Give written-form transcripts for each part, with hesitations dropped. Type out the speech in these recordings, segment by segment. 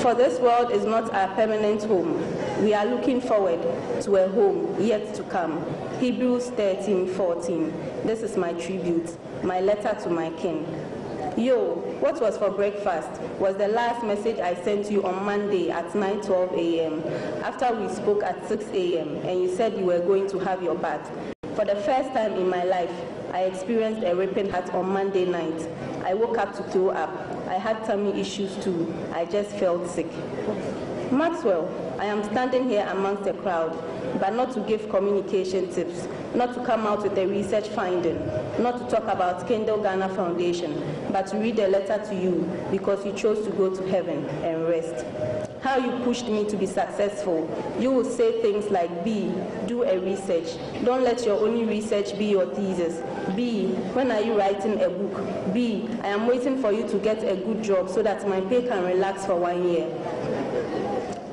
For this world is not our permanent home. We are looking forward to a home yet to come. Hebrews 13:14. This is my tribute, my letter to my king. Yo, what was for breakfast was the last message I sent you on Monday at 9:12 a.m. after we spoke at 6 a.m. and you said you were going to have your bath. For the first time in my life, I experienced a ripping heart on Monday night. I woke up to throw up. I had tummy issues too. I just felt sick. Maxwell, I am standing here amongst the crowd, but not to give communication tips, not to come out with a research finding, not to talk about Kendall Ghana Foundation, but to read a letter to you because you chose to go to heaven and rest. How you pushed me to be successful. You will say things like, B, do a research. Don't let your only research be your thesis. B, when are you writing a book? B, I am waiting for you to get a good job so that my pay can relax for 1 year.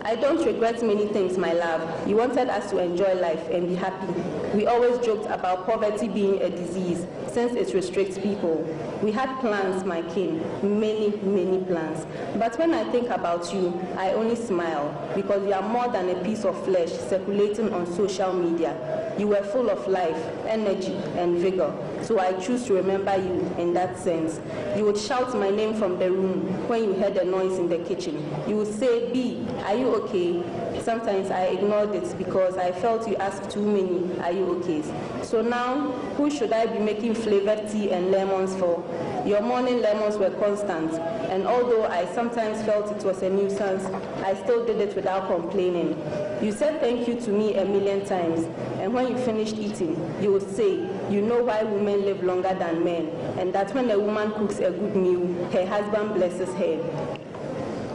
I don't regret many things, my love. You wanted us to enjoy life and be happy. We always joked about poverty being a disease, since it restricts people. We had plans, my king, many, many plans. But when I think about you, I only smile, because you are more than a piece of flesh circulating on social media. You were full of life, energy, and vigor. So I choose to remember you in that sense. You would shout my name from the room when you heard a noise in the kitchen. You would say, B, are you okay? Sometimes I ignored it because I felt you asked too many, are you okay? So now, who should I be making flavored tea and lemons for? Your morning lemons were constant, and although I sometimes felt it was a nuisance, I still did it without complaining. You said thank you to me a million times, and when you finished eating, you would say, you know why women live longer than men, and that when a woman cooks a good meal, her husband blesses her.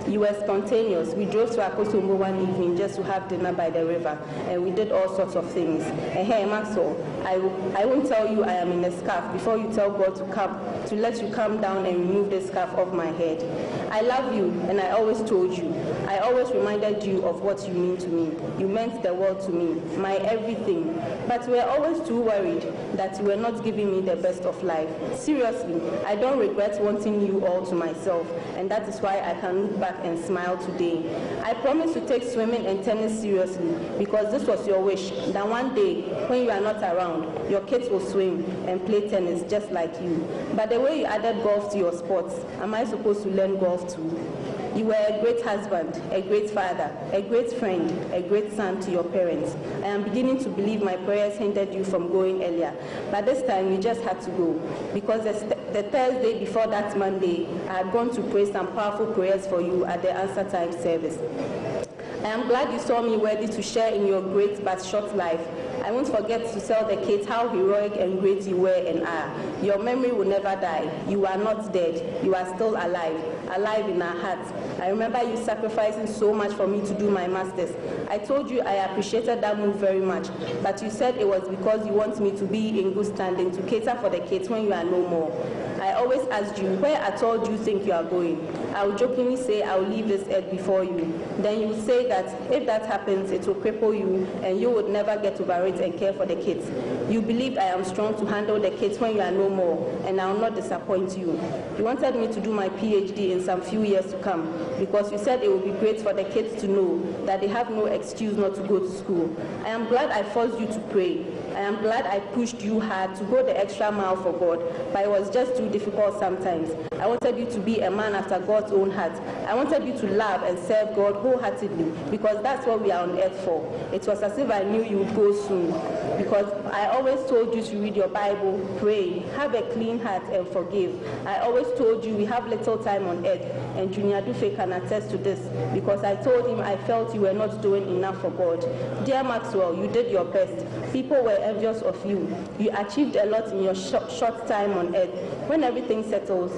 You were spontaneous. We drove to Akosombo one evening just to have dinner by the river, and we did all sorts of things. And hey, Maxwell, I won't tell you I am in a scarf before you tell God to let you come down and remove the scarf off my head. I love you, and I always told you. I always reminded you of what you mean to me. You meant the world to me, my everything. But we were always too worried that you were not giving me the best of life. Seriously, I don't regret wanting you all to myself, and that is why I can look back and smile today. I promise to take swimming and tennis seriously because this was your wish, that one day when you are not around, your kids will swim and play tennis just like you. But the way you added golf to your sports, am I supposed to learn golf too? You were a great husband, a great father, a great friend, a great son to your parents. I am beginning to believe my prayers hindered you from going earlier, but this time you just had to go because the Thursday before that Monday, I had gone to pray some powerful prayers for you at the answer time service. I am glad you saw me worthy to share in your great but short life. I won't forget to tell the kids how heroic and great you were and are. Your memory will never die. You are not dead. You are still alive, alive in our hearts. I remember you sacrificing so much for me to do my master's. I told you I appreciated that move very much, but you said it was because you want me to be in good standing to cater for the kids when you are no more. I always asked you, where at all do you think you are going? I would jokingly say I will leave this earth before you. Then you would say that if that happens, it will cripple you and you would never get over it and care for the kids. You believed I am strong to handle the kids when you are no more, and I will not disappoint you. You wanted me to do my PhD in some few years to come because you said it would be great for the kids to know that they have no excuse not to go to school. I am glad I forced you to pray. I am glad I pushed you hard to go the extra mile for God, but it was just too difficult sometimes. I wanted you to be a man after God's own heart. I wanted you to love and serve God wholeheartedly because that's what we are on earth for. It was as if I knew you would go soon because I always told you to read your Bible, pray, have a clean heart and forgive. I always told you we have little time on earth, and Junior Dufe can attest to this because I told him I felt you were not doing enough for God. Dear Maxwell, you did your best. People were envious of you. You achieved a lot in your short time on earth. When everything settles,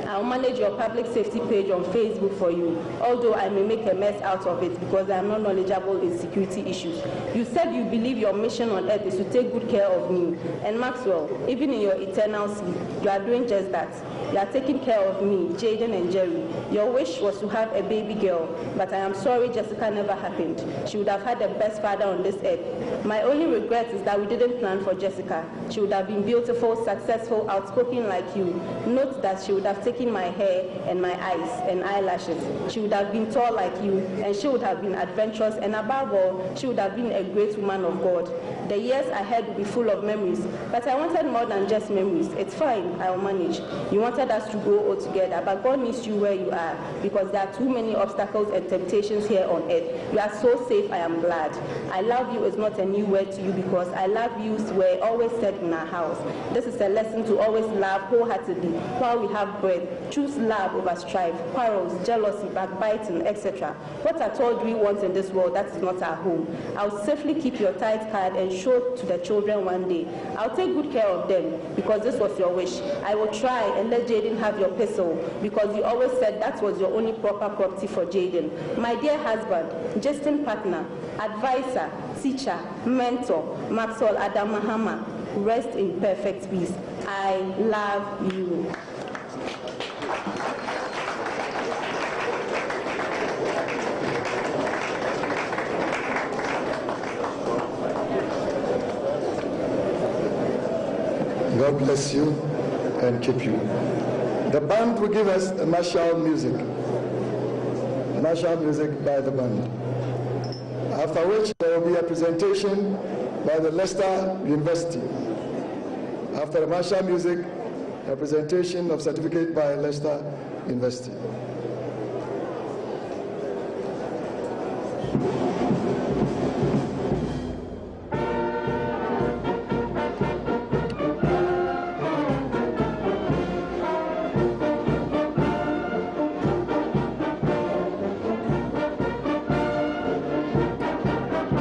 I'll manage your public safety page on Facebook for you, although I may make a mess out of it because I am not knowledgeable in security issues. You said you believe your mission on earth is to take good care of me. And Maxwell, even in your eternal sleep, you are doing just that. You are taking care of me, Jaden and Jerry. Your wish was to have a baby girl, but I am sorry Jessica never happened. She would have had the best father on this earth. My only regret is that we didn't plan for Jessica. She would have been beautiful, successful, outspoken like you. Note that she would have taken my hair and my eyes and eyelashes. She would have been tall like you, and she would have been adventurous, and above all, she would have been a great woman of God. The years ahead will be full of memories, but I wanted more than just memories. It's fine, I'll manage. You wanted us to grow old together, but God needs you where you are, because there are too many obstacles and temptations here on earth. You are so safe, I am glad. I love you is not a new word to you, because I love yous were always said in our house. This is a lesson to always love wholeheartedly while we have breath. Choose love over strife, quarrels, jealousy, backbiting, etc. What at all do we want in this world that is not our home? I'll safely keep your tithe card and show to the children one day. I'll take good care of them, because this was your wish. I will try and let Jaden have your pistol, because you always said that was your only proper property for Jaden. My dear husband, Justin partner, advisor, teacher, mentor, Maxwell Adam Mahama, rest in perfect peace. I love you. God bless you and keep you. The band will give us the martial music. Martial music by the band. After which there will be a presentation by the Leicester University. After the martial music, a presentation of certificate by Leicester University.